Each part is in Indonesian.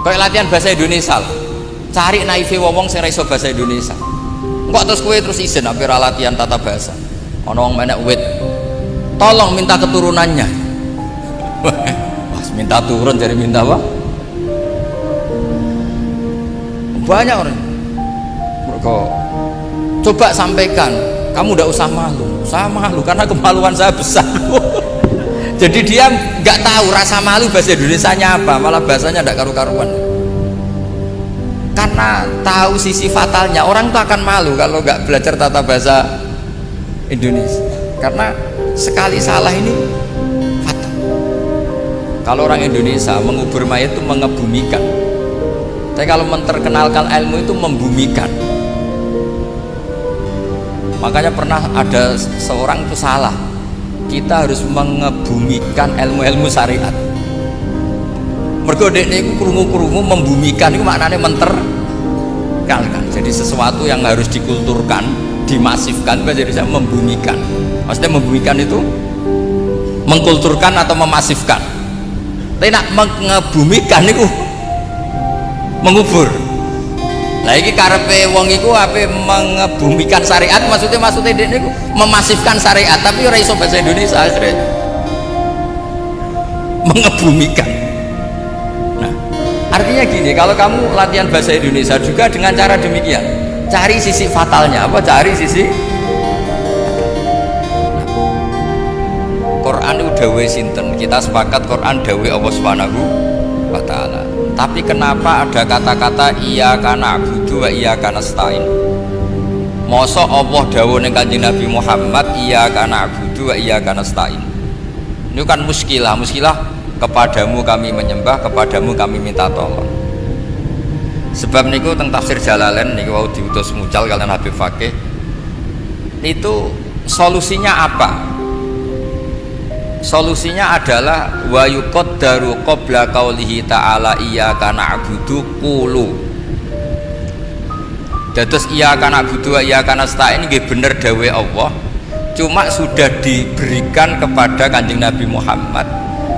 Kayak latihan bahasa Indonesia lah. Cari naive wong sing ra iso bahasa Indonesia. Kok terus kowe terus izin hampir latihan tata bahasa. Ana wong menek wit. Tolong minta keturunannya. Pas minta turun jadi minta apa? Banyak orang. Mereka coba sampaikan, kamu tidak usah malu. Saya malu karena kemaluan saya besar. Jadi dia nggak tahu rasa malu bahasa Indonesianya apa, malah bahasanya tidak karu-karuan. Karena tahu sisi fatalnya, orang itu akan malu kalau nggak belajar tata bahasa Indonesia. Karena sekali salah ini fatal. Kalau orang Indonesia mengubur mayat itu mengebumikan, tapi kalau memperkenalkan ilmu itu membumikan. Makanya pernah ada seorang itu salah, kita harus mengebumikan ilmu-ilmu syariat. Mergo dekne iku krungu-krungu membumikan itu maknanya menterkalkan. Jadi sesuatu yang harus dikulturkan, dimasifkan, jadi saya membumikan. Maksudnya membumikan itu mengkulturkan atau memasifkan. Tapi nak mengebumikan itu mengubur. Nah ini karepe wong iku ape mengebumikan syariat, maksudnya dekne iku memasifkan syariat, tapi ora iso bahasa Indonesia akhirnya. Mengebumikan. Nah, artinya gini, kalau kamu latihan bahasa Indonesia juga dengan cara demikian, cari sisi fatalnya apa? Cari sisi Quran itu dawe sinten? Kita sepakat Quran dawe Allah Subhanahu wa taala. Tapi kenapa ada kata-kata iyyaka na'budu wa iyyaka nasta'in? Mosok Allah dawuh ning Kanjeng Nabi Muhammad iyyaka na'budu wa iyyaka nasta'in. Ini kan muskilah kepadamu kami menyembah, kepadamu kami minta tolong. Sebab niku teng tafsir Jalalain niku wau diutus mucal kalian Habib Fakih. Itu solusinya apa? Solusinya adalah wa yuqaddaru qabla qaulihi ta'ala iyyaka na'budu qulu. Dados iyyaka na'budu wa iyyaka nasta'in nggih bener dawuh Allah, cuma sudah diberikan kepada Kanjeng Nabi Muhammad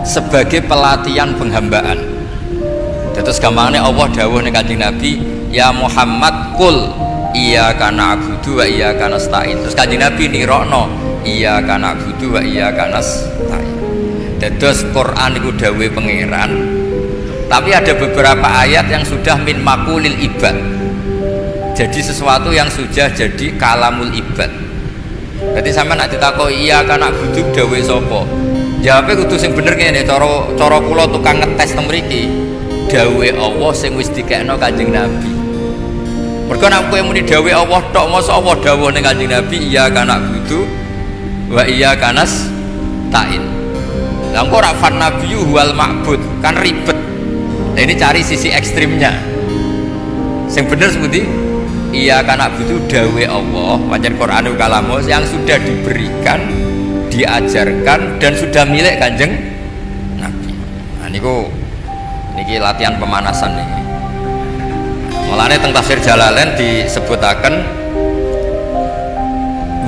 sebagai pelatihan penghambaan. Dados gampangane Allah dawuh ning Kanjeng Nabi, ya Muhammad qul iyyaka na'budu wa iyyaka nasta'in. Terus Kanjeng Nabi nirokno iyyaka na'budu wa iyyaka nasta'in. Dados Quran itu dawuh pangeran, tapi ada beberapa ayat yang sudah min makulil ibad, jadi sesuatu yang sudah jadi kalamul ibad. Jadi sampean nek ditakoki iyyaka na'budu dawuh sapa, jawabe kudu sing bener kene. Cara kula tukang ngetes teng mriki, dawuh Allah sing wis dikekno Kanjeng Nabi. Mergo nek kowe muni dawuh Allah tok, mosok Allah dawuh ning Kanjeng Nabi iyyaka na'budu wa iyyaka nasta'in. Lah kok ora fan nabiyyu wal ma'bud, kan ribet. Nah ini cari sisi ekstrimnya. Sing bener seperti iyyaka na'budu dawuh Allah, pancen Qur'anul kalamu yang sudah diberikan, diajarkan dan sudah milik Kanjeng Nabi. Nah niku niki latihan pemanasan nih. Mulane teng tafsir Jalalain disebutaken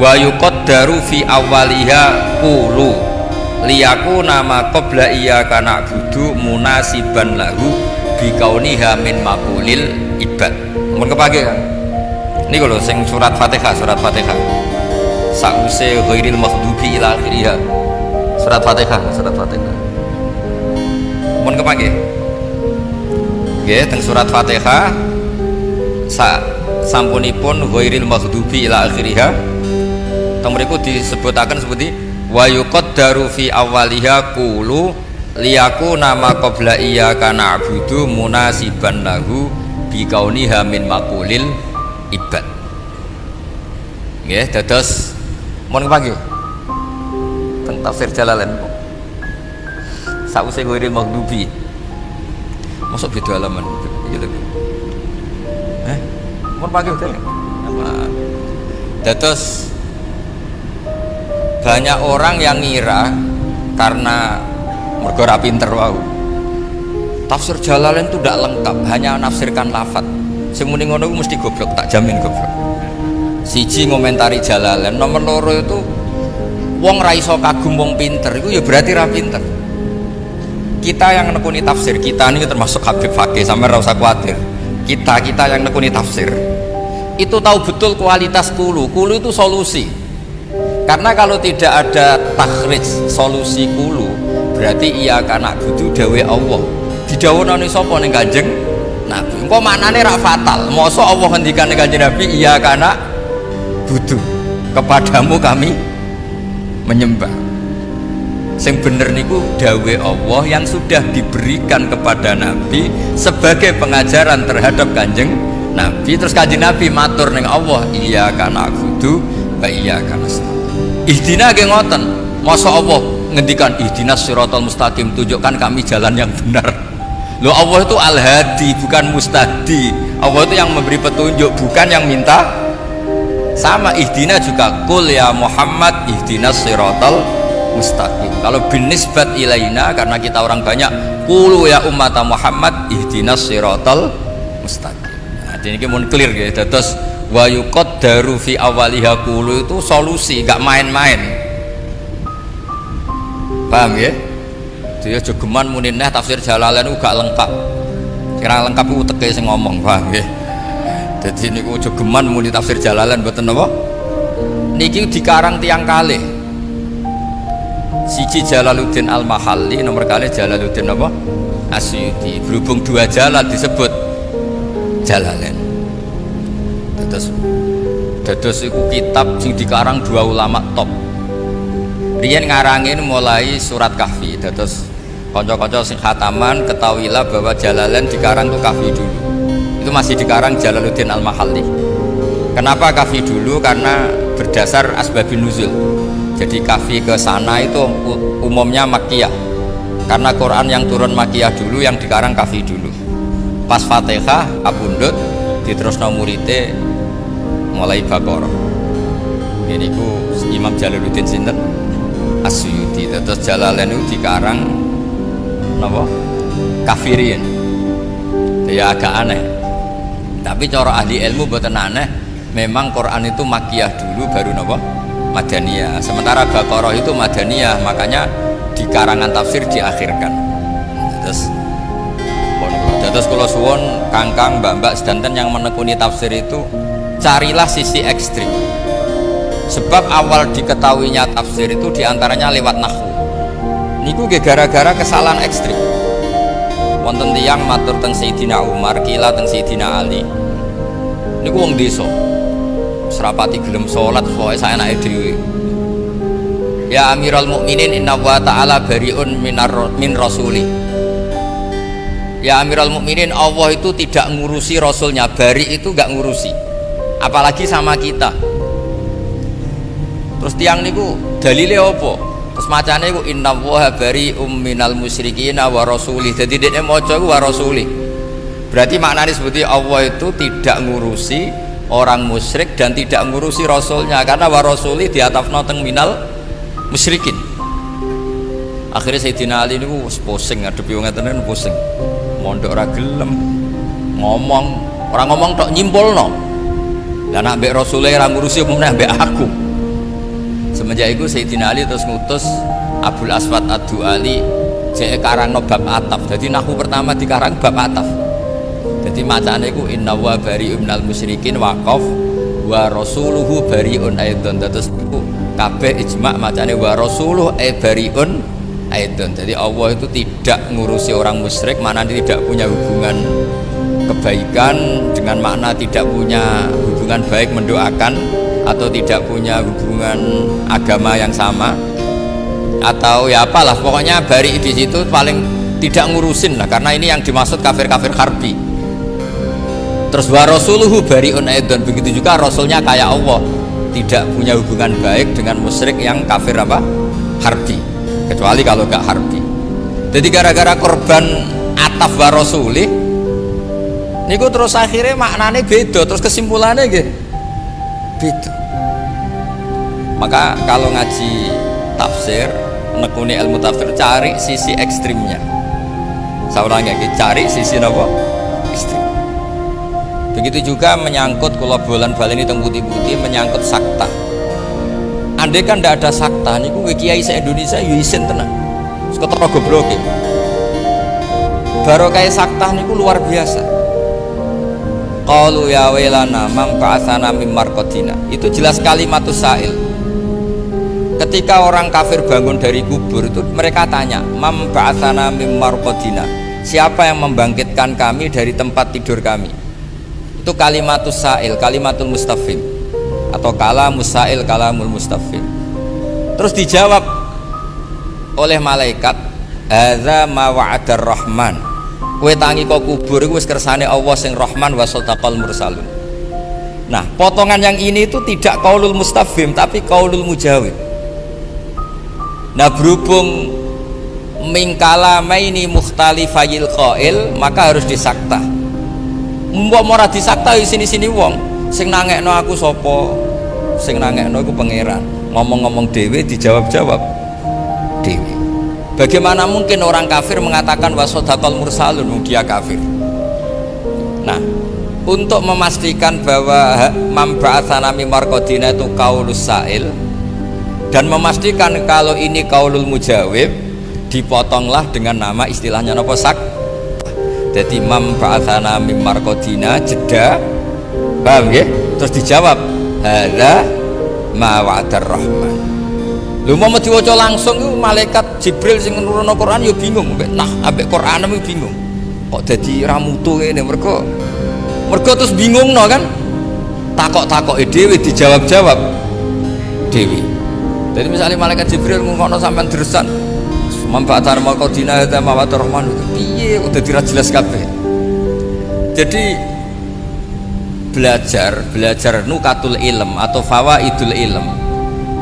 wa yuqaddaru fi awwaliha qulu liyaku nama qabla iyyaka na'budu munasiban lahu bikauniha min maqulil ibad. Mun kepake kan niku lho sing surat Fatihah sause ghairil maghdubi ila akhirih. Surat Fatihah mun kepake nggih teng surat Fatihah sampunipun ghairil maghdubi ila akhirih teng mriku disebutaken seperti wa yuqaddaru fi awwaliha qulu liyakuna ma qabla iyyaka na'budu munasiban lahu bikauniha min maqulil ibad. Nggih dados mun pagi teng tafsir Jalalain sause ghairil maghdubi mosok beda halaman iki lho. Mun pagi udah dados banyak orang yang ngira karena mergo ra pinter wau tafsir Jalalain itu tidak lengkap, hanya nafsirkan lafaz. Sing muni ngono mesti goblok, tak jamin goblok. Siji ngomentari Jalalain, nomor loro itu wong ra iso kagum wong pinter iku ya berarti ra pinter. kita yang nekuni tafsir, kita ini termasuk Habib Fakih, sampai ora usah khawatir. Kita yang nekuni tafsir itu tahu betul kualitas kulu itu solusi. Karena kalau tidak ada takhrij solusi kulu, berarti iya kana butuh dawe Allah. Didhawuhna sapa ning Kanjeng Nabi. Engko maknane ra fatal. Mosok Allah ngendikan ning Kanjeng Nabi iya kana butuh kepadamu kami menyembah. Sing bener niku dawe Allah yang sudah diberikan kepada Nabi sebagai pengajaran terhadap Kanjeng Nabi. Terus Kanjeng Nabi matur ning Allah, iya kana butuh wa iya kana ihdina ge ngoten. Masa Allah ngendikan ihdinas siratal mustaqim, tunjukkan kami jalan yang benar. Loh, Allah itu al-hadi bukan mustahdi. Allah itu yang memberi petunjuk bukan yang minta. Sama ihdina juga qul ya Muhammad ihdinas siratal mustaqim. Kalau binisbat ilaina karena kita orang banyak, qulu ya umat Muhammad ihdinas siratal mustaqim. Nah, ini mun clear ya. Terus wa yuqaddaru fi awaliha qulu itu solusi, gak main-main. Paham ya? Dia jogeman muni neh tafsir Jalalain gak lengkap. Kira lengkap ku teke sing ngomong, paham ya? Dadi niku jogeman muni tafsir Jalalain mboten napa? Niki dikarang tiang kalih. Siji Jalaluddin Al-Mahalli, nomor kalih Jalaluddin apa? Asyuti. Berhubung dua Jalal disebut Jalalain. Dados iku kitab sing dikarang dua ulama top. Riyen ngarangin mulai surat Kahfi. Dados kanca-kanca sing khataman ketahuilah bahwa Jalalain dikarang tuh Kahfi dulu. Itu masih dikarang Jalaluddin Al-Mahalli. Kenapa Kahfi dulu? Karena berdasar asbabun nuzul. Jadi Kahfi ke sana itu umumnya Makkiyah. Karena Quran yang turun Makkiyah dulu, yang dikarang Kahfi dulu. Pas Fatihah kapundhut diterusno murite mulai Baqarah. Ini ku Imam Jalaluddin sinten Asyuti. Terus Jalalain itu dikarang napa? Kafirin. Ya agak aneh. Tapi cara ahli ilmu boten aneh. Memang Quran itu Makkiyah dulu baru napa? Madaniyah. Sementara Baqarah itu Madaniyah, makanya di karangan tafsir diakhirkan. Terus kalau suwon kangkang mbak-mbak sedanten yang menekuni tafsir itu carilah sisi ekstrim. Sebab awal diketahuinya tafsir itu diantaranya lewat nahwu. Niku gara-gara kesalahan ekstrim. Wonten tiyang matur teng Sayyidina Umar, kila teng Sayyidina Ali. Niku wong desa. Serapati gelem salat pokoke saenake dhewe. Ya Amirul Mukminin inna wa ta'ala bariun min rasuli. Ya Amirul Mukminin, Allah itu tidak ngurusi rasulnya. Bari itu gak ngurusi, apalagi sama kita. Terus tiang niku dalile apa? Terus macane iku inna wa barium minal musyrikin wa rasuli. Jadi dekne maca iku wa rasuli. Berarti maknanya seperti Allah itu tidak ngurusi orang musyrik dan tidak ngurusi rasulnya, karena wa rasuli diatafna teng minal musyrikin. Akhirnya Sayyidina Ali niku pusing ngadepi wong ngeten pusing. Mondok ora gelem ngomong, orang ngomong tok nyimpulno. Lah nek mbek rasule ora ngurusi meneh mbek aku. Semenjak itu Sayyidina Ali terus ngutus Abul Aswad Ad-Du'ali jek karangno bab ataf. Jadi nahwu pertama dikarang bab ataf. Jadi macane iku inna wa bari'un minal musyrikin waqaf wa rasuluhu bari'un aidon. Terus iku kabeh ijma' macane wa rasuluhu bari'un aidon. Jadi Allah itu tidak ngurusi orang musyrik, makna tidak punya hubungan kebaikan dengan makna tidak punya hubungan baik mendoakan, atau tidak punya hubungan agama yang sama, atau ya apalah, pokoknya bari di situ paling tidak ngurusin lah, karena ini yang dimaksud kafir-kafir harbi. Terus wa rasuluhu bari'un aidon, begitu juga rasulnya kayak Allah tidak punya hubungan baik dengan musyrik yang kafir apa? Harbi, kecuali kalau gak harbi. Jadi gara-gara korban ataf wa rasuli niku terus akhirnya maknanya beda, terus kesimpulannya gitu beda. Maka kalau ngaji tafsir, nekuni ilmu tafsir, cari sisi ekstrimnya. Saya ulangi lagi, cari sisi apa? Ekstrim. Begitu juga menyangkut kula bolan-baleni teng putih-putih menyangkut sakta. Andai kan tidak ada sakta niku kiai se Indonesia yo isin tenan. Seketara gobloke. barokah saktah niku luar biasa. Qalu ya wailana man ba'atsana mim marqadina. Itu jelas kalimatus sa'il. Ketika orang kafir bangun dari kubur itu mereka tanya, man ba'atsana mim marqadina. Siapa yang membangkitkan kami dari tempat tidur kami? Itu kalimatus sa'il, kalimatul mustafhim atau kalamus sa'il, kalamul mustafhim. Terus dijawab oleh malaikat, hadza ma wa'adar rahman. Kowe tangi kok kubur iku wis kersane Allah sing Rahman wa sadaqal mursalun. Nah, potongan yang ini itu tidak qaulul mustafhim tapi qaulul mujawib. Nah, berhubung min kalamaini mukhtalifayil qail, maka harus disakta. Mbok ora disakta sini-sini wong sing nangekno aku sapa? Sing nangekno iku pangeran. Ngomong-ngomong dhewe dijawab-jawab dhewe. Bagaimana mungkin orang kafir mengatakan wasodakal mursalun, dia kafir. Nah, untuk memastikan bahwa mamba'atsana mim marqadina itu qaulus sa'il dan memastikan kalau ini qaulul mujawib, dipotonglah dengan nama istilahnya napa sak. Jadi mamba'atsana mim marqadina jeda, paham ya? Terus dijawab hadza ma wa'adar rahman. Lho mau diwaca langsung itu malaikat Jibril sing nurono Quran ya bingung, nah ambek Quran itu bingung. Kok dadi ramutu ngene mergo terus bingung no kan? Takok-takoke dhewe dijawab-jawab dhewe. Jadi misalnya malaikat Jibril ngono sampean dresan mamba'atsana marqadina ta mawatur rahman piye kok dadi ra jelas kabeh. Jadi belajar nukatul ilm atau fawaidul ilm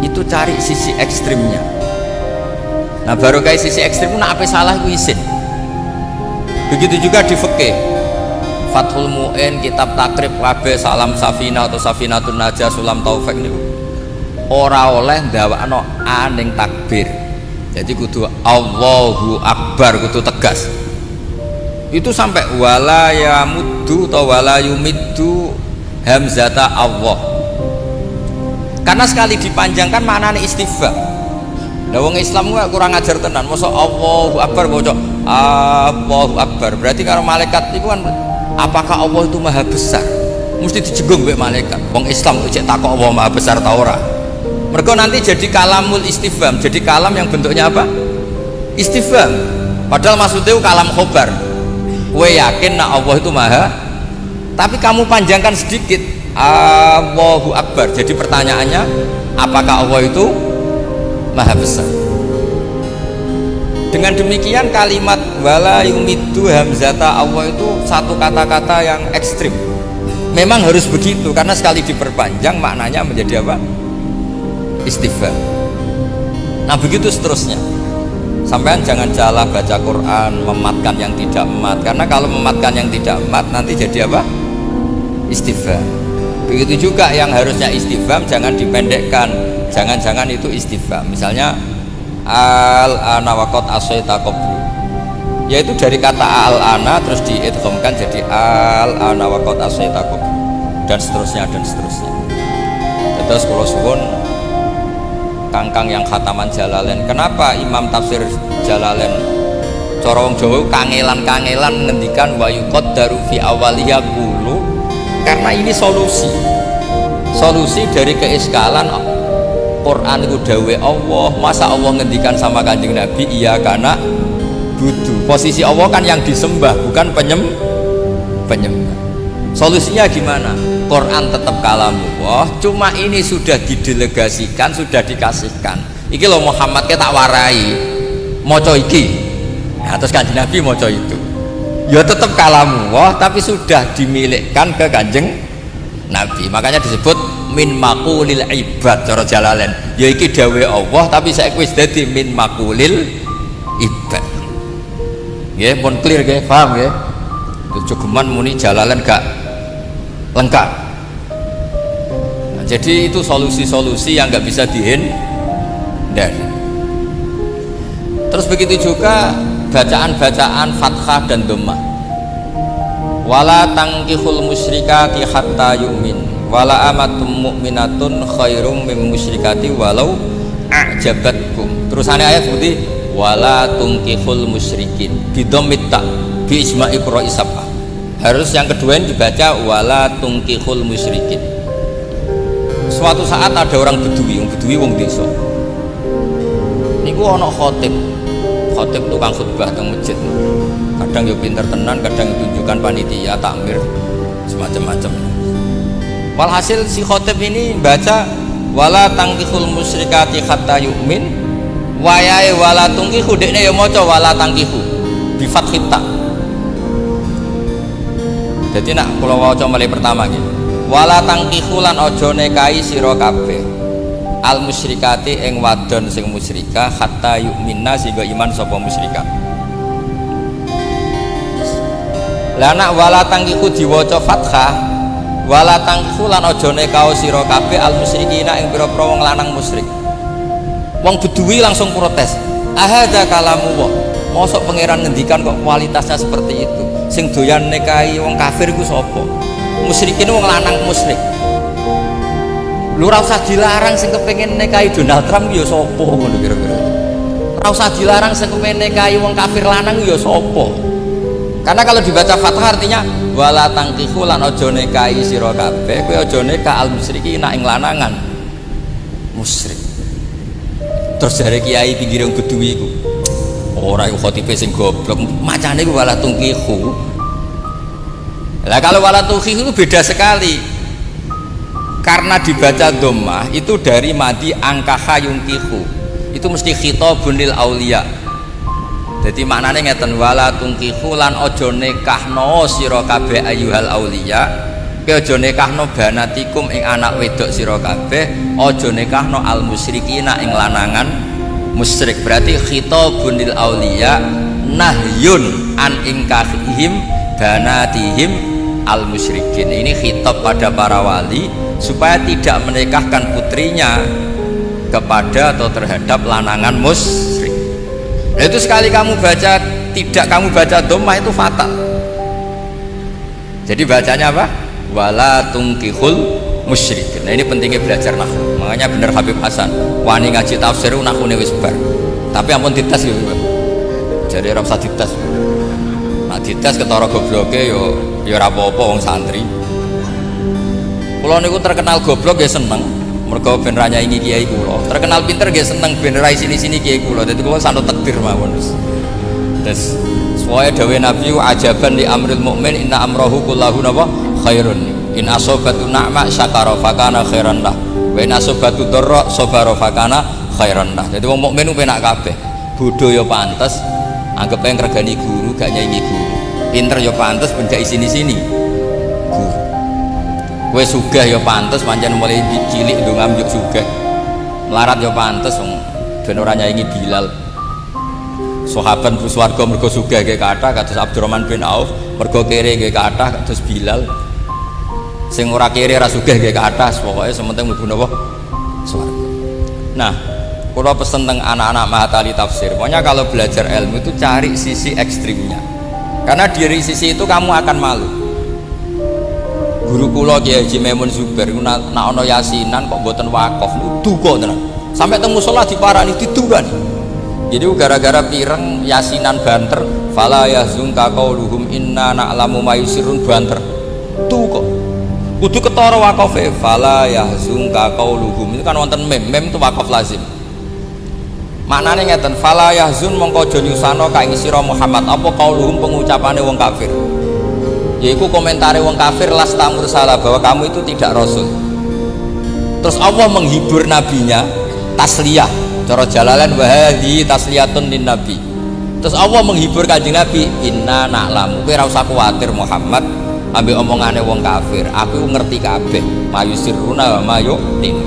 itu cari sisi ekstrimnya. Nah, baru kayak sisi ekstrim nak apa salah ku isin. Begitu juga di fikih Fathul Mu'in, kitab takrib kabeh salam safina atau safinatun najah sulam taufik niku ora oleh ndawakno aning takbir. Jadi kudu Allahu Akbar, kudu tegas. Itu sampai wala yamuddu atau wala yumiddu hamzata Allah. Karena sekali dipanjangkan maknanya istifham. Lah wong Islam gua kurang ajar tenan. Mosok Allahu Akbar bocok Allahu Akbar. Berarti karo malaikat itu kan apakah Allah itu maha besar? Mesti dijenggung mbek malaikat. Wong Islam kok cek takok Allah maha besar ta ora? Mergo nanti jadi kalamul istifham, jadi kalam yang bentuknya apa? Istifham. Padahal maksudnya kalam khobar. Kowe yakin nak Allah itu maha? Tapi kamu panjangkan sedikit. Allahu Akbar. Jadi pertanyaannya, apakah Allah itu maha besar? Dengan demikian kalimat wala yumiddu hamzata Allah itu satu kata-kata yang ekstrim. Memang harus begitu karena sekali diperpanjang maknanya menjadi apa? Istifham. Nah, begitu seterusnya. Sampean jangan salah baca Quran mematkan yang tidak mat, karena kalau mematkan yang tidak mat nanti jadi apa? Istifham. Begitu juga yang harusnya istifham jangan dipendekkan, jangan-jangan itu istifham. Misalnya al-ana waqad asaita qablu, yaitu dari kata al-ana terus diidghamkan jadi al-ana waqad asaita qablu, dan seterusnya dan seterusnya. Terus kalau suwun kangkang yang khataman Jalalain, kenapa Imam tafsir Jalalain cara wong Jawa kangelan-kangelan ngendikan wa yuqaddaru fi awwaliha qulu? Karena ini solusi dari keiskalan Quran itu dawe Allah. Masa Allah ngendikan sama Kanjeng Nabi iya karena budu, posisi Allah kan yang disembah bukan penyembah. Solusinya gimana? Quran tetap kalamullah, cuma ini sudah didelegasikan, sudah dikasihkan. Iki loh Muhammad kita tak warai moco iki, nah, terus Kanjeng Nabi moco itu ya tetap kalamullah tapi sudah dimilikkan ke Kanjeng Nabi. Makanya disebut min maqulil ibad cara Jalalain, ya iki dawe Allah tapi saya wis dadi min maqulil ibad. Nggih pun clear nggih, paham nggih? Cukuman muni Jalalain gak lengkap. Nah, jadi itu solusi-solusi yang gak bisa dihindari. Terus begitu juga bacaan-bacaan fathah dan dhammah. Wala tangkihul musyrikati hatta yu'min wala amatum mu'minatun khairum mim musyrikati walau a'jabatkum. Terusane ayat seperti wala tungkihul musyrikin bidomit ta bi ijma'i qurra'i sab'ah. Harus yang kedua ini dibaca wala tungkihul musyrikin. Suatu saat ada orang bedui wong desa. Niku ana khotib tukang khutbah teng masjid. Kadang yo pinter tenan, kadang tunjukkan panitia takmir semacam-macam. Walhasil si khotib ini baca wala tangkihul musyrikati hatta yu'min. Wayahe wala tungkihu dekne ya maca wala tangkihu bi fathit ta. Jadi nak kula waca mulai pertama iki. Wala tangkihu lan aja nikahi sira kabeh al musyrikati ing wadon sing musyrikah hatta yu'minna sehingga iman sapa musyrikah. Lah nak wala tangkihu diwaca fathah wala tangkihu lan aja nikahi sira kabeh al musyrikina ing pira-pira wong lanang musyrik. Wong bedui langsung protes. Ahadza kalamu wa. Mosok pangeran ngendikan kok kualitasnya seperti itu. Sing doyan nikahi wong kafir iku sapa? Musyrikin wong lanang musyrik. Lu ora usah dilarang sing kepengin nikahi Donald Trump ya sapa ngono kira-kira. Ora usah dilarang sing kepengin nikahi wong kafir lanang ya sapa. Karena kalau dibaca fathah artinya wala tangkihu lan aja nikahi sira kabeh kowe aja nikah al musyrikina ing lanangan musyrik. Terus dari kiai pinggir yang bedui iku ora iku khotibe sing goblok macane iku wala tungkihu. Lah kalau wala tungkihu itu beda sekali karena dibaca dhammah itu dari madi angkaha yungkihu itu mesti khitabun lil auliya. Jadi maknane ngeten wala tungkihu lan aja nikahno sira kabeh ayyuhal auliya. Kowe aja nikahno banatikum ing anak wedok sira kabeh, aja nikahno al musyrikina ing lanangan musyrik. Berarti khitabun lil auliya nahyun an inkahihim banatihim al musyrikin. Ini khitab pada para wali supaya tidak menikahkan putrinya kepada atau terhadap lanangan musyrik. Nah, itu sekali kamu baca tidak kamu baca dhammah itu fatal. Jadi bacanya apa? Wala tungkihul musyrikin. Nah ini pentingnya belajar nahwu. Makanya bener Habib Hasan wani ngaji tafsir nahwune wis bar. Tapi ampun dites ya. Jadi ora usah dites. Nah dites ketara gobloke yo ora apa-apa wong santri. Kula niku terkenal goblok ya seneng. Mergo ben ra nyaingi kiai kula. Terkenal pinter nggih seneng ben ra sini-sini kiai kula. Dadi kula sanut takdir mawon wis. Terus sesuai dawuh Nabi ajaban li amril mukmin inna amrahu kullahu napa khairun. In asobatu na'ma syakara fakana khairan lah. Wa in asobatu dharra sabara fakana khairan lah. Jadi wong mukmin ku penak kabeh. Bodho ya pantes, anggap ae ngregani guru gak nyaingi guru. Pinter ya pantes ben gak sini-sini. Guru. Kowe sugih ya pantes pancen mulai cilik ndongam yo sugih. Melarat ya pantes wong ben ora nyaingi Bilal. Sahabat mlebu swarga mergo sugih nggih kathah kados Abdurrahman bin Auf, mergo kere nggih kathah kados Bilal. Sing ora kere ora sugih nggih kathah, pokoke sementing mlebu napa swarga. Nah, kula pesen teng anak-anak Mahatali tafsir. Pokoknya kalau belajar ilmu itu cari sisi ekstrimnya. Karena dari sisi itu kamu akan malu. Guru kula Kiai Haji Maimun Zubair nak ana yasinan kok mboten wakaf duka tenan. Sampai teng musala diparani didurani. Jadi gara-gara pireng yasinan banter fala yahzunka qauluhum inna na'lamu ma yusirrun banter tuh kok kudu ketara waqafe fala yahzunka qauluhum itu kan wonten mem itu waqaf lazim maknane ngeten fala yahzun mongko aja nyusano ka ing sira Muhammad apa qauluhum pengucapane wong kafir yaiku komentare wong kafir lasta mursala bahwa kamu itu tidak rasul. Terus Allah menghibur nabinya tasliyah cara Jalalain wahadi tasliyatun lin nabi. Terus Allah menghibur kanjeng Nabi inna na'lamu kowe ora usah kuwatir Muhammad ambek omongane wong kafir aku ngerti kabeh mayusiruna wa mayu'lin.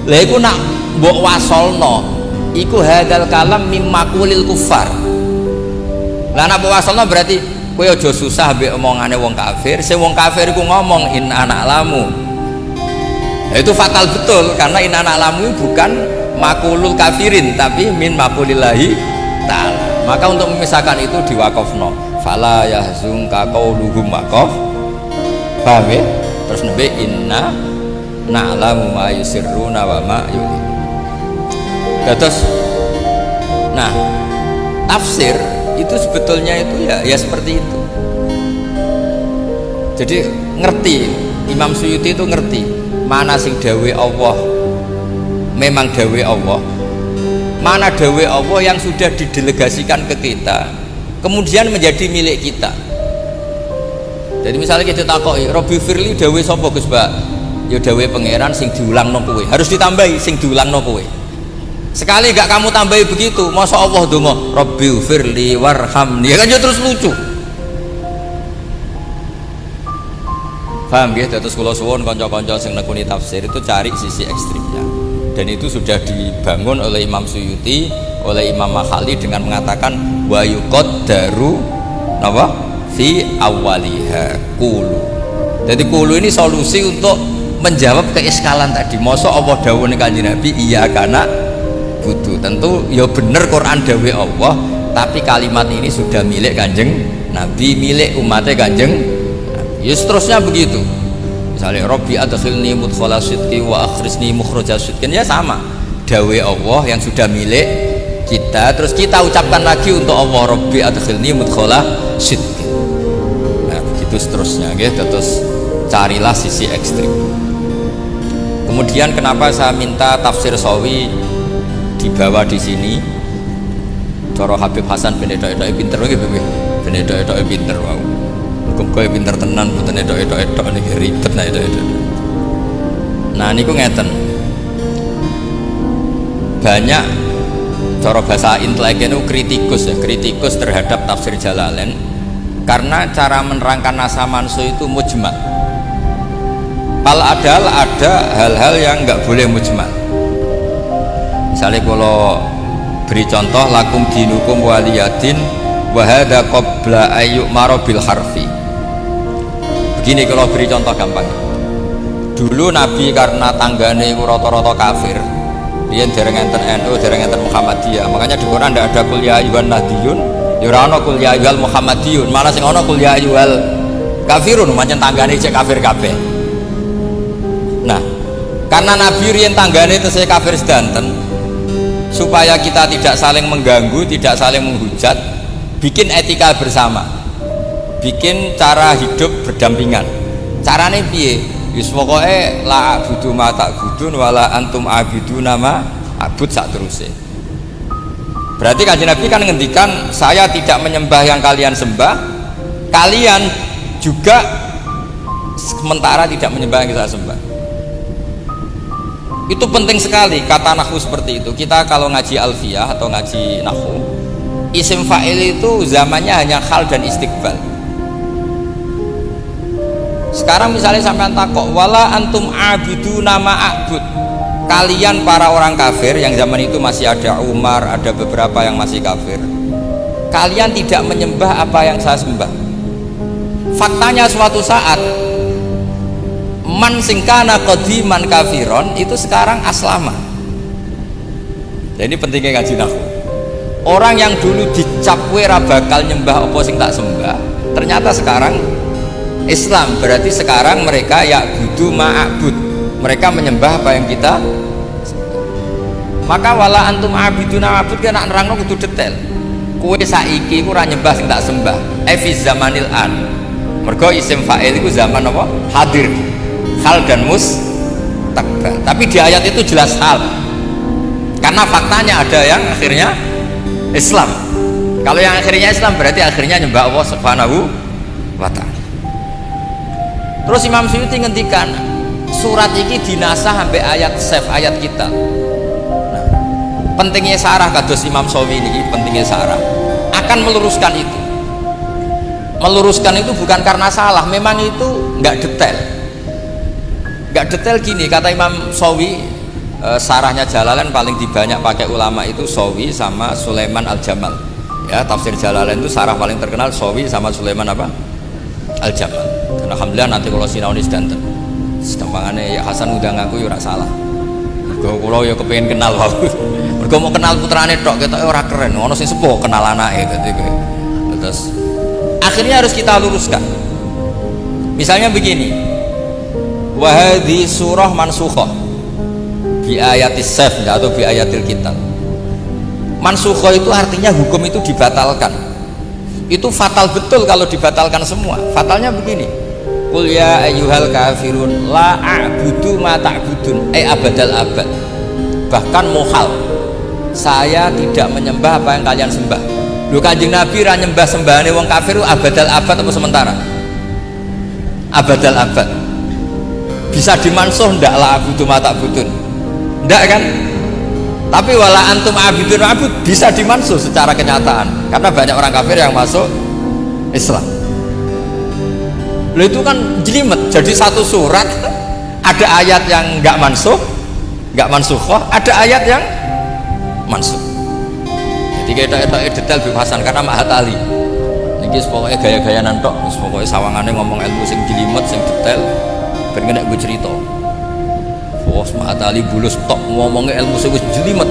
Lha iku nak mbok wasolno iku hadal kalam mimma qulil kufar. Lah nak mbok wasolno berarti kowe aja susah ambek omongane wong kafir sing wong kafir iku ngomong inna na'lamu. Nah, itu fatal betul karena inna na'lamu bukan makulul kafirin tapi min makulillahi ta'ala. Maka untuk memisahkan itu diwakafno fala yahzunka qauluhum waqaf paham ya? Terus nabi inna na'lamu ma yusirruna wa ma yu'lin. Terus nah tafsir itu sebetulnya itu ya seperti itu. Jadi ngerti, Imam Suyuti itu ngerti mana sing dawe Allah memang dawe Allah, mana dawe Allah yang sudah didelegasikan ke kita kemudian menjadi milik kita. Jadi misalnya kita takoki Robbi Firli dawe sapa Gus Pak? Ya dawe pangeran sing diulangno kowe. Harus ditambahi sing diulangno kowe. Sekali gak kamu tambahi begitu, masa Allah donga Robbi Firli warhamni, ya kan ya terus lucu. Paham ya? Terus kula suwun kanca-kanca sing nekuni tafsir itu cari sisi ekstrimnya. Dan itu sudah dibangun oleh Imam Suyuti, oleh Imam Makhali dengan mengatakan wa yuqaddaru napa fi awwaliha qulu. Jadi qulu ini solusi untuk menjawab keiskalan tadi. Masa Allah dawuhne Kanjeng Nabi iya karena butuh. Tentu ya bener Quran dawe Allah, tapi kalimat ini sudah milik Kanjeng Nabi, milik umatnya Kanjeng Nabi. Ya seterusnya begitu. Misalnya Rabbi adkhilni mudkhala sidqi wa akhrijni mukhraja sidqin, ya sama dawe Allah yang sudah milik kita, terus kita ucapkan lagi untuk Allah Rabbi adkhilni mudkhala sidqin. Nah begitu seterusnya gitu. Terus carilah sisi ekstrim. Kemudian kenapa saya minta tafsir Sawi dibawa di sini? Cara Habib Hasan ben edok-edok pinter iki ben edok-edok pinter wae. Muga-muga pinter tenan, mboten edok-edok niki ribet nah edok-edok. Nah niku ngeten. Banyak cara bahasa inteleken itu kritikus terhadap tafsir Jalalain karena cara menerangkan nasa mansu itu mujmal. Padahal ada hal-hal yang nggak boleh mujmal. Misalnya kalau beri contoh lakum dinukum waliyadin wahada qabla ayyuk marobil harfi. Begini kalau beri contoh gampang. Dulu Nabi karena tanggane rata-rata kafir, dia dereng enten NU, dereng enten Muhammadiyah. Makanya di Quran tidak ada qul ya ayyuhan nahdiyun, ya ora ana qul ya ayyuhal Muhammadiyun. Malah sing ana qul ya ayyuhal kafirun, pancen tanggane cek kafir kabeh. Nah, karena Nabi riyen tanggane tesih kafir sedanten, supaya kita tidak saling mengganggu, tidak saling menghujat, bikin etika bersama, bikin cara hidup berdampingan. Carane piye? Wis pokoke la abudu ma ta'budun wala antum abiduna ma abud sak teruse. Berarti Kanjeng Nabi kan ngendikan saya tidak menyembah yang kalian sembah, kalian juga sementara tidak menyembah yang kita sembah. Itu penting sekali kata nahwu seperti itu. Kita kalau ngaji alfiyah atau ngaji nahwu, isim fa'il itu zamannya hanya hal dan istiqbal. Sekarang misalnya sampai takok wala antum abiduna ma a'bud, kalian para orang kafir yang zaman itu masih ada Umar, ada beberapa yang masih kafir, kalian tidak menyembah apa yang saya sembah. Faktanya suatu saat man singkana qadiman kafiron itu sekarang aslama. Jadi pentingnya ngaji nahwu. Orang yang dulu dicap ora bakal nyembah apa sing tak sembah, ternyata sekarang Islam. Berarti sekarang mereka ya'budu ma'abud, mereka menyembah apa yang kita. Maka wala antum abiduna ma'abud kan nak nerangno kudu detail. Kowe saiki ku ora nyembah sing tak sembah. Fi zamanil an. Mergo isim fa'il iku zaman apa? Hadir. Hal dan mustaqbal. Tapi di ayat itu jelas hal. Karena faktanya ada yang akhirnya Islam. Kalau yang akhirnya Islam berarti akhirnya nyembah Allah Subhanahu wa ta'ala. Terus Imam Suyuti ngendikan surat ini dinasah sampai ayat save ayat kita. Nah, pentingnya sarah kados Imam Sawi ini, pentingnya sarah akan meluruskan itu. Meluruskan itu bukan karena salah, memang itu nggak detail. Nggak detail gini kata Imam Sawi, sarahnya Jalalain paling dibanyak pakai ulama itu Sawi sama Sulaiman Al-Jamal. Ya, tafsir Jalalain itu sarah paling terkenal Sawi sama Sulaiman apa? Al-Jamal. Dan alhamdulillah nanti kalau sinau ini sedanten segampangannya ya Hasan udah ngaku ya ora salah. Kalau ya kepengen kenal aku, mereka mau kenal putrane tok kita ora keren, ono sing sepuh kenal anake gitu. Terus akhirnya harus kita luruskan. Misalnya begini, wahadi surah mansukhah bi ayatis saf atau bi ayatil kitab. Mansukhah itu artinya hukum itu dibatalkan. Itu fatal betul kalau dibatalkan semua. Fatalnya begini, qul ya ayyuhal kafirun la a'budu ma ta'budun, abadal abad, bahkan muhal, saya tidak menyembah apa yang kalian sembah. Lho Kanjeng Nabi ra nyembah sembahane wong kafir abadal abad apa sementara? Abadal abad. Bisa dimansuh ndak la a'budu ma ta'budun? Ndak kan? Tapi wala antum abidun abud bisa dimansuh secara kenyataan karena banyak orang kafir yang masuk Islam. Lalu itu kan jelimet, jadi satu surat ada ayat yang nggak mansuh, nggak mansukhoh, ada ayat yang mansuh. Jadi kita detail bebasan karena Mahat Ali ini pokoknya gaya-gaya nantok, pokoknya sawangannya ngomong ilmu sing jelimet, sing detail ben kena gue cerita. Wah, Mahat Ali bulus tok ngomongnya ilmu sing wis jelimet.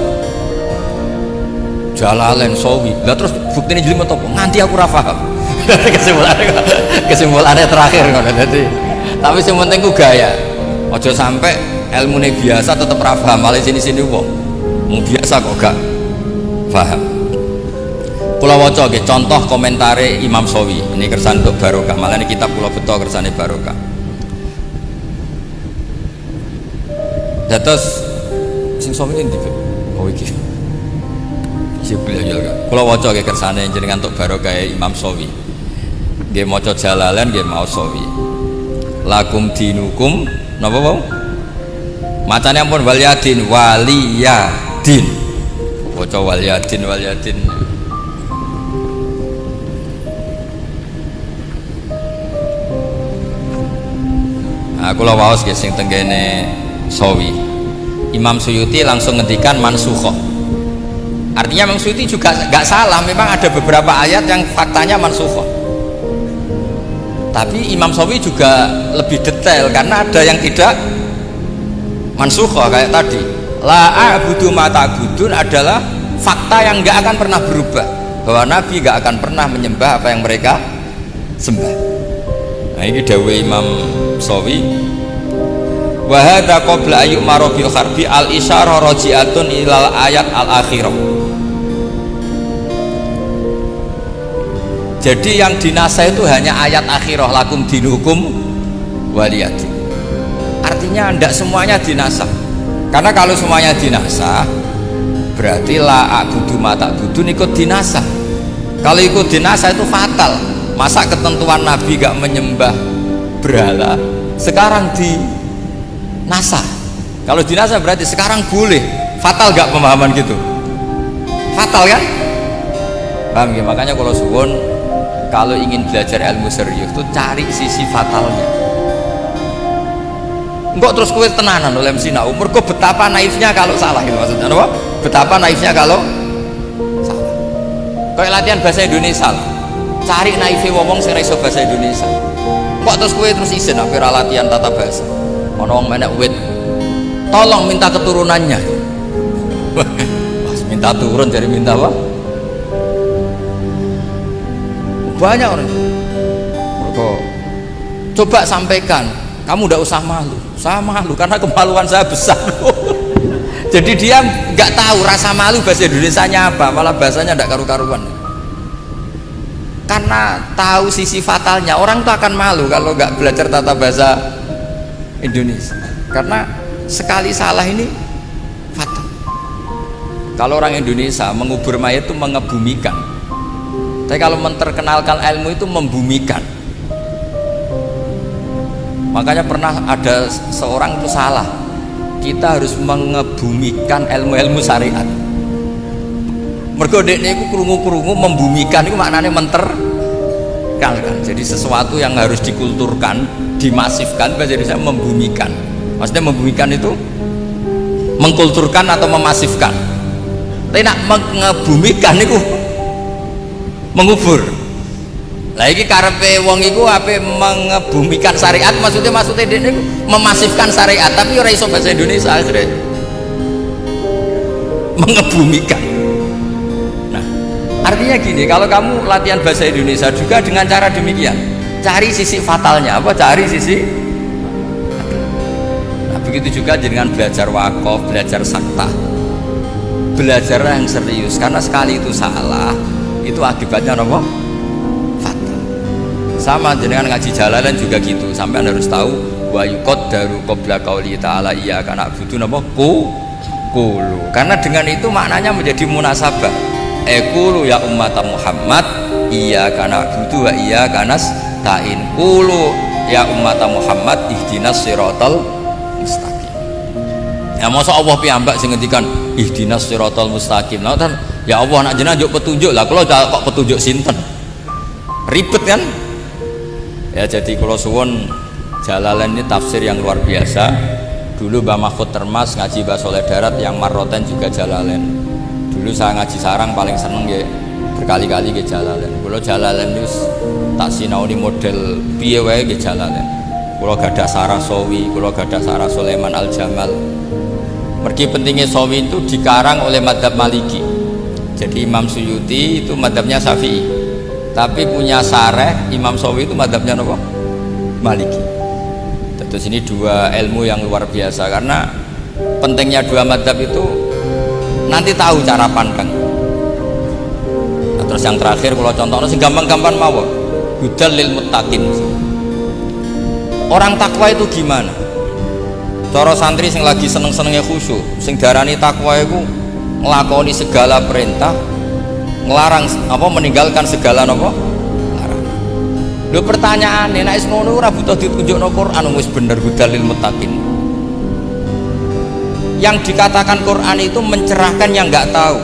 Jalalain Sawi. Lah terus buktine jelimet apa? Nganti aku ora paham. Kesimpulannya terakhir ngono dadi. Tapi sing penting ku gaya. Aja sampai ilmune biasa tetep ora paham, malah sini-sini wong. Mung biasa kok gak paham. Kula waca nggih contoh komentare Imam Sawi. Ini kersane untuk barokah. Malah ini kitab kula beto kersane barokah. Terus sing Sawi ini oh iki beliau kula waca nggih kersane jenengan untuk barokah Imam Sawi. Nggih maca Jalalain nggih mau Sawi. Lakum dinukum napa wae? Macane ampun waliyadin waliyadin. Waca waliyadin waliyadin. Kula waos nggih sing tenggene Sawi. Imam Suyuti langsung ngendikan mansukhoh. Artinya Imam Suyuti juga nggak salah, memang ada beberapa ayat yang faktanya mansukhoh. Tapi Imam Sawi juga lebih detail karena ada yang tidak mansukhoh kayak tadi. La a'budu ma ta'budun adalah fakta yang nggak akan pernah berubah, bahwa Nabi nggak akan pernah menyembah apa yang mereka sembah. Nah ini dawuh Imam Sawi. Wa hadza qabla ayyuk marobil harbi al isyarah raji'atun ilal ayat al akhirah. Jadi yang dinasah itu hanya ayat akhirah, lakum dinukum waliyadin. Artinya tidak semuanya dinasah, karena kalau semuanya dinasah berarti la a'budu ma ta'budun ikut dinasah. Kalau ikut dinasah itu fatal. Masa ketentuan Nabi gak menyembah berhala sekarang di nasa? Kalau dinasa berarti sekarang boleh. Fatal gak pemahaman gitu? Fatal kan? Paham ya? Makanya kalau suwun kalau ingin belajar ilmu serius itu cari sisi fatalnya. Enggak terus kue tenanan oleh Mesina umur kok betapa naifnya kalau salah gitu maksudnya apa? Betapa naifnya kalau salah. Kayak latihan bahasa Indonesia lah. Cari naifnya wong sing iso bahasa Indonesia. Kok terus kue terus isin apa latihan tata bahasa. Ono wong menek wit, tolong minta keturunannya. Pas minta turun dari minta apa? Banyak orang. Kok coba sampaikan, kamu udah usah malu. Saya malu karena kemaluan saya besar. Jadi dia nggak tahu rasa malu bahasa Indonesianya apa, malah bahasanya nggak karu-karuan. Karena tahu sisi fatalnya, orang tuh akan malu kalau nggak belajar tata bahasa Indonesia, karena sekali salah ini fatal. Kalau orang Indonesia mengubur mayat itu mengebumikan, tapi kalau memperkenalkan ilmu itu membumikan. Makanya pernah ada seorang itu salah, kita harus mengebumikan ilmu-ilmu syariat. Mergo dekne iku krungu-krungu membumikan itu maknanya menterkalkan. Jadi sesuatu yang harus dikulturkan, dimasifkan, jadi saya membumikan. Maksudnya membumikan itu mengkulturkan atau memasifkan. Tapi nak mengebumikan itu mengubur. Lah iki karepe wong iku ape mengebumikan syariat, maksudnya dia memasifkan syariat, tapi ora iso bahasa Indonesia akhirnya. Mengebumikan. Nah, artinya gini, kalau kamu latihan bahasa Indonesia juga dengan cara demikian, cari sisi fatalnya apa? Cari sisi. Nah, begitu juga dengan belajar wakaf, belajar sakta. Belajar yang serius, karena sekali itu salah, itu akibatnya apa? Sama jenengan ngaji Jalalain juga gitu, sampean harus tahu wa yuqaddaru qabla qauli ta'ala iyyaka na'budu napa qulu. Karena dengan itu maknanya menjadi munasabah. Qulu ya umat Muhammad iyyaka na'budu wa iyyaka nasta'in. Qulu ya umat Muhammad ihdinas siratal mustaqim. Ya masa Allah piyambak sing ngendikan ihdinas siratal mustaqim. Nah, ya Allah nak jenengan njuk petunjuk lah, kula kok petunjuk sinten? Ribet kan? Ya jadi kula suwun Jalalain ini tafsir yang luar biasa. Dulu Mbah Mahfud Termas ngaji Mbah Soleh Darat yang Marroten juga Jalalain. Dulu saya ngaji sarang paling seneng ya berkali-kali ke Jalalain. Kula Jalalain itu tak sinauni model piye wae ke Jalalain. Kula gadah sarah Sawi, kula gadah sarah Sulaiman Al-Jamal. Mergi pentingnya Sawi itu dikarang oleh madzhab Maliki. Jadi Imam Suyuti itu madzhabnya Syafi'i, tapi punya sareh Imam Sawi itu madzhabnya apa? Maliki. Terus ini dua ilmu yang luar biasa, karena pentingnya dua madzhab itu nanti tahu cara pandang. Nah, terus yang terakhir kalau contohnya sing gampang-gampang mawon, hudal lil muttaqin. Orang takwa itu gimana? Cara santri sing lagi seneng-senengnya khusyuk, sing darani takwa itu nglakoni segala perintah, ngelarang apa meninggalkan segala apa? Lho pertanyaane nek wis ngono ora butuh ditunjukno Quran wis bener hudal lil muttaqin. Yang dikatakan Quran itu mencerahkan yang enggak tahu.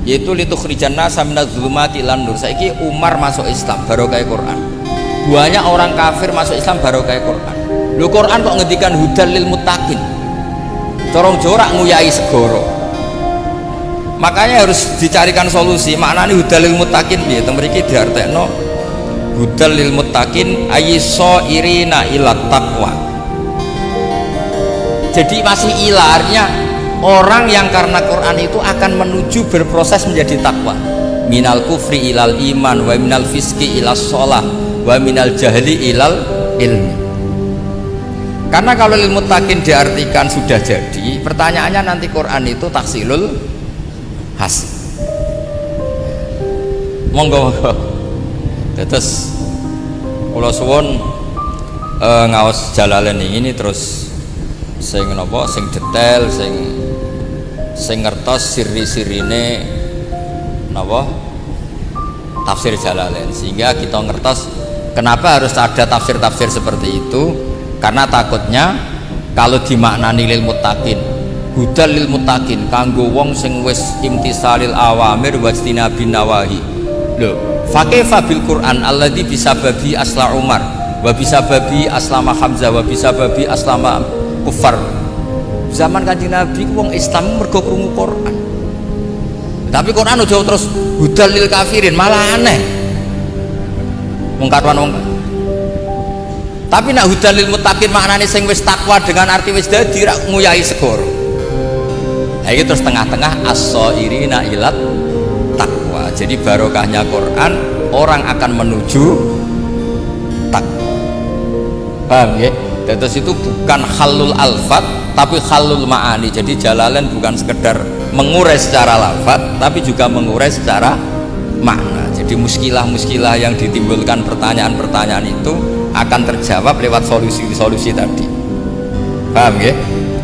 Yaitu litukhrijan nasa minadz zulumati ilan nur. Saiki Umar masuk Islam barokah Quran. Banyak orang kafir masuk Islam barokah Quran. Lho Quran kok ngendikan hudal lil muttaqin. Corong jorak nguyai segoro. Makanya harus dicarikan solusi. Maknane hudal lil muttaqin piye? Teng mriki diartekno hudal lil muttaqin ayyiso irina ila taqwa. Jadi masih ilarnya orang yang karena Quran itu akan menuju berproses menjadi takwa. Minal kufri ilal iman wa minal fiski ilas sholah wa minal jahli ilal ilmi. Karena kalau lil muttaqin diartikan sudah jadi, pertanyaannya nanti Quran itu taksilul has. Monggo. Terus kula suwun ngaos Jalalain ini terus sing napa sing detail sing ngertos siri-sirine napa tafsir Jalalain, sehingga kita ngertos kenapa harus ada tafsir-tafsir seperti itu. Karena takutnya kalau dimaknani lil muttaqin, hudal lil muttaqin kanggo wong sing wis imtisalil awamir wajtinabin nawahi. Lho fakaifa bil Quran alladzi bisababi asla Umar wa bisababi aslama Hamzah wa bisababi aslama kufar. Zaman Kanjeng Nabi wong Islam mergo krungu Quran. Tapi Quran aja terus hudal lil kafirin, malah aneh. Wong karwan wong. Tapi nak hudal lil muttaqin maknane sing wis takwa dengan arti wis dadi ra nguyai segoro. Nah iki terus tengah-tengah as-sairina ilat takwa. Jadi barokahnya Quran orang akan menuju takwa. Paham ya? Terus itu bukan halul alfat tapi halul ma'ani. Jadi Jalalain bukan sekedar mengurai secara lafaz tapi juga mengurai secara makna. Jadi muskilah-muskilah yang ditimbulkan pertanyaan-pertanyaan itu akan terjawab lewat solusi-solusi tadi. Paham ya?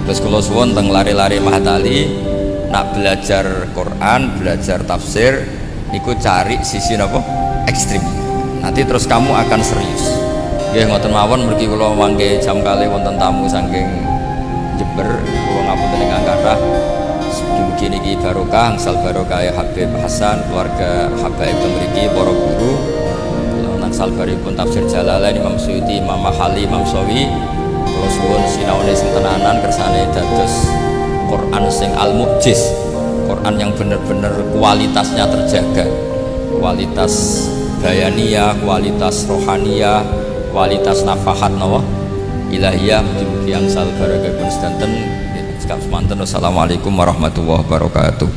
Terus kalau suwun teng lari-lari Mahatali nak belajar Quran, belajar tafsir, ikut cari sisi apa? Ekstrim. Nanti terus kamu akan serius. Nggih ngoten mawon mergi kula mangke jam kalih wonten tamu saking Jember, kula ngapunten ingkang kathah. Mugi-mugi niki barokah, angsal barokah Habib Hasan, keluarga habaib mriki, para guru. Angsal baripun tafsir Jalalain Imam Suyuti, Imam Mahali, Imam Sawi. Kula suwun sinaone sing tenanan kersane dados Quran sing al-mu'jiz, Quran yang benar-benar kualitasnya terjaga, kualitas bayaniyah, kualitas rohaniyah, kualitas nafahat nawa ilahiyah. Mugi-mugi angsal barokahipun sedanten. Assalamualaikum warahmatullahi wabarakatuh.